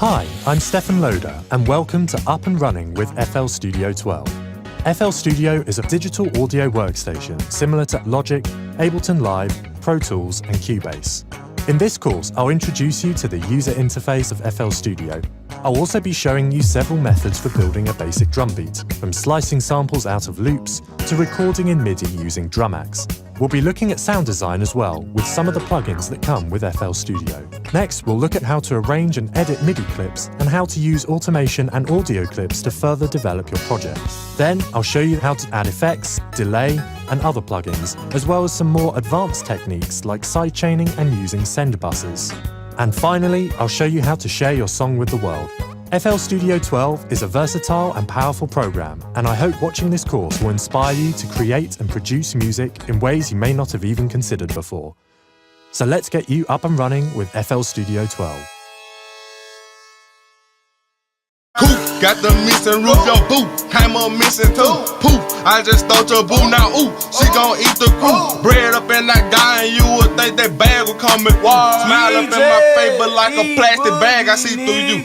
Hi, I'm Stefan Loader and welcome to Up and Running with FL Studio 12. FL Studio is a digital audio workstation similar to Logic, Ableton Live, Pro Tools and Cubase. In this course, I'll introduce you to the user interface of FL Studio. I'll also be showing you several methods for building a basic drum beat, from slicing samples out of loops to recording in MIDI using Drumax. We'll be looking at sound design as well, with some of the plugins that come with FL Studio. Next, we'll look at how to arrange and edit MIDI clips and how to use automation and audio clips to further develop your project. Then, I'll show you how to add effects, delay, and other plugins, as well as some more advanced techniques like sidechaining and using send buses. And finally, I'll show you how to share your song with the world. FL Studio 12 is a versatile and powerful program, and I hope watching this course will inspire you to create and produce music in ways you may not have even considered before. So let's get you up and running with FL Studio 12. Coop, got the missing roof, your boo came up missing too. Poof, I just stole your boo, now ooh, she gon' eat the crew. Bread up in that guy and you would think that bag would come in. Smile up in my face, but like a plastic bag, I see through you.